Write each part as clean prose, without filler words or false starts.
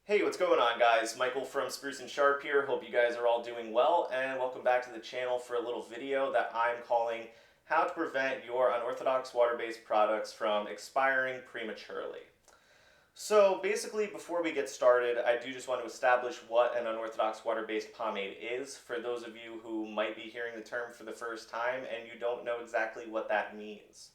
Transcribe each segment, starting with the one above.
Hey, what's going on, guys? Michael from Spruce and Sharp here. Hope you guys are all doing well, and welcome back to the channel for a little video that I'm calling How to Prevent Your Unorthodox Water-Based Products from Expiring Prematurely. So basically, before we get started, I do just want to establish what an unorthodox water-based pomade is for those of you who might be hearing the term for the first time and you don't know exactly what that means.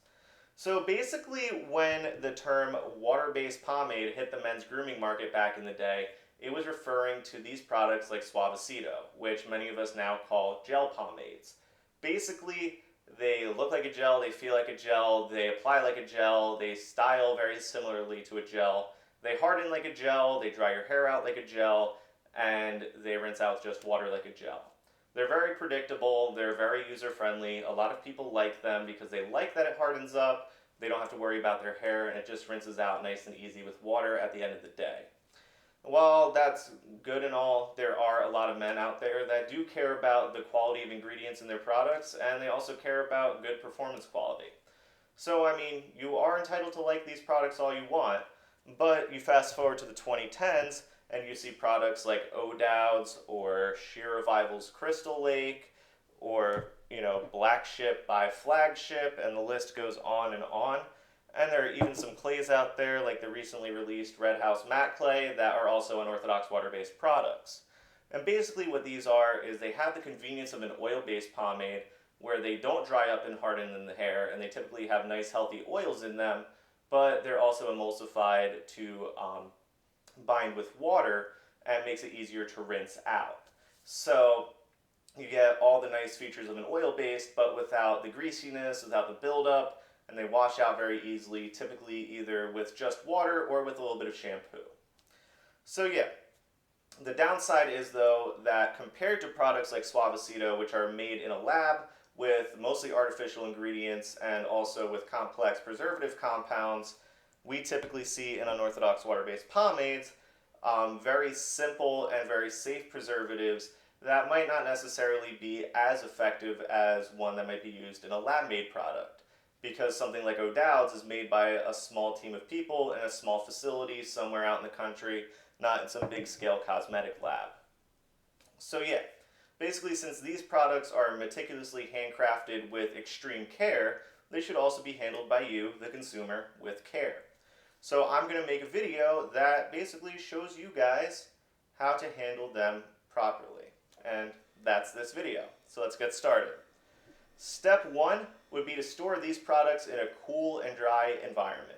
So basically, when the term water-based pomade hit the men's grooming market back in the day, it was referring to these products like Suavecito, which many of us now call gel pomades. Basically, they look like a gel, they feel like a gel, they apply like a gel, they style very similarly to a gel, they harden like a gel, they dry your hair out like a gel, and they rinse out with just water like a gel. They're very predictable, they're very user-friendly. A lot of people like them because they like that it hardens up, they don't have to worry about their hair, and it just rinses out nice and easy with water at the end of the day. While that's good and all, there are a lot of men out there that do care about the quality of ingredients in their products, and they also care about good performance quality. So, I mean, you are entitled to like these products all you want, but you fast forward to the 2010s, and you see products like O'Dowd's or Sheer Revival's Crystal Lake or Black Ship by Flagship, and the list goes on and on. And there are even some clays out there like the recently released Red House Matte Clay that are also unorthodox water-based products. And basically what these are is they have the convenience of an oil-based pomade where they don't dry up and harden in the hair, and they typically have nice healthy oils in them, but they're also emulsified to bind with water and makes it easier to rinse out. So you get all the nice features of an oil-based, but without the greasiness, without the buildup, and they wash out very easily, typically either with just water or with a little bit of shampoo. So yeah, the downside is though that compared to products like Suavecito, which are made in a lab with mostly artificial ingredients and also with complex preservative compounds, we typically see in unorthodox water-based pomades very simple and very safe preservatives that might not necessarily be as effective as one that might be used in a lab-made product, because something like O'Dowd's is made by a small team of people in a small facility somewhere out in the country, not in some big-scale cosmetic lab. So yeah, basically since these products are meticulously handcrafted with extreme care, they should also be handled by you, the consumer, with care. So I'm going to make a video that basically shows you guys how to handle them properly. And that's this video. So let's get started. Step one would be to store these products in a cool and dry environment.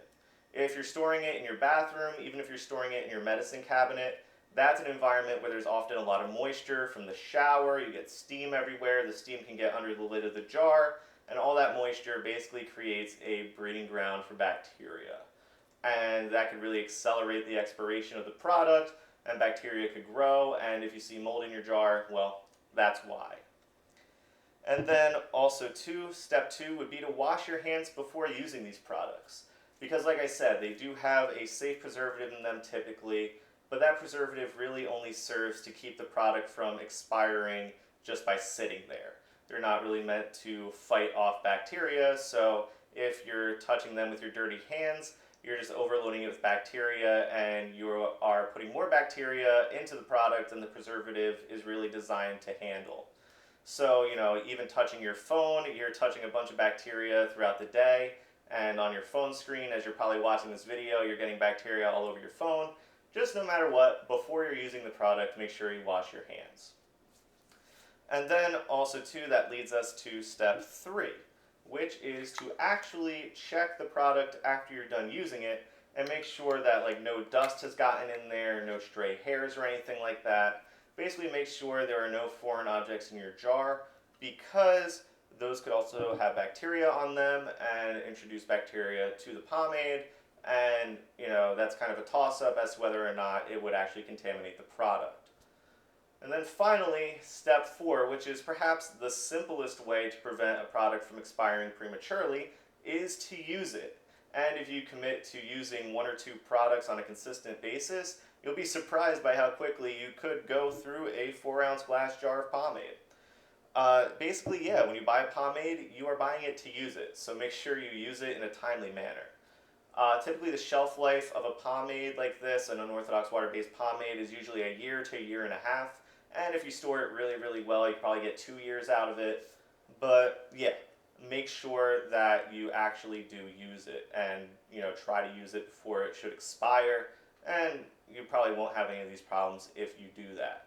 If you're storing it in your bathroom, even if you're storing it in your medicine cabinet, that's an environment where there's often a lot of moisture from the shower, you get steam everywhere, the steam can get under the lid of the jar, and all that moisture basically creates a breeding ground for bacteria. And that could really accelerate the expiration of the product, and bacteria could grow, and if you see mold in your jar, well, that's why. And then also step two would be to wash your hands before using these products. Because like I said, they do have a safe preservative in them typically, but that preservative really only serves to keep the product from expiring just by sitting there. They're not really meant to fight off bacteria, so if you're touching them with your dirty hands, you're just overloading it with bacteria, and you are putting more bacteria into the product than the preservative is really designed to handle. So, even touching your phone, you're touching a bunch of bacteria throughout the day, and on your phone screen, as you're probably watching this video, you're getting bacteria all over your phone. Just no matter what, before you're using the product, make sure you wash your hands. And then also that leads us to step three, which is to actually check the product after you're done using it and make sure that no dust has gotten in there, no stray hairs or anything like that. Basically make sure there are no foreign objects in your jar, because those could also have bacteria on them and introduce bacteria to the pomade, and that's kind of a toss-up as to whether or not it would actually contaminate the product. And then finally, step four, which is perhaps the simplest way to prevent a product from expiring prematurely, is to use it. And if you commit to using one or two products on a consistent basis, you'll be surprised by how quickly you could go through a 4-ounce glass jar of pomade. Basically, yeah, when you buy a pomade, you are buying it to use it, so make sure you use it in a timely manner. Typically the shelf life of a pomade like this, an unorthodox water-based pomade, is usually a year to a year and a half. And if you store it really, really well, you probably get 2 years out of it. But yeah, make sure that you actually do use it, and try to use it before it should expire. And you probably won't have any of these problems if you do that.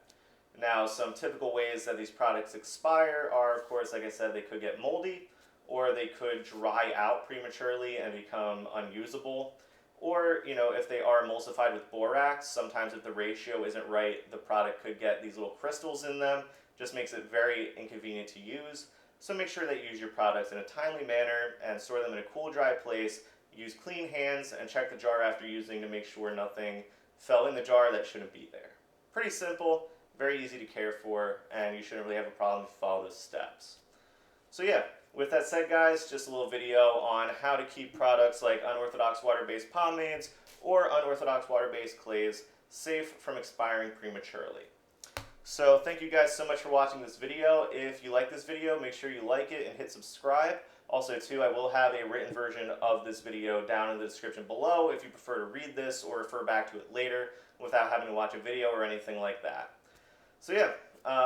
Now, some typical ways that these products expire are, of course, like I said, they could get moldy, or they could dry out prematurely and become unusable. Or, if they are emulsified with borax, sometimes if the ratio isn't right, the product could get these little crystals in them. Just makes it very inconvenient to use. So make sure that you use your products in a timely manner and store them in a cool, dry place. Use clean hands and check the jar after using to make sure nothing fell in the jar that shouldn't be there. Pretty simple, very easy to care for, and you shouldn't really have a problem if you follow those steps. So yeah, with that said, guys, just a little video on how to keep products like unorthodox water-based pomades or unorthodox water-based clays safe from expiring prematurely. So thank you guys so much for watching this video. If you like this video, make sure you like it and hit subscribe. Also too, I will have a written version of this video down in the description below if you prefer to read this or refer back to it later without having to watch a video or anything like that. So yeah,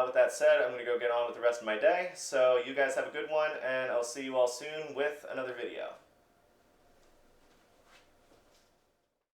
with that said, I'm going to go get on with the rest of my day. So you guys have a good one, and I'll see you all soon with another video.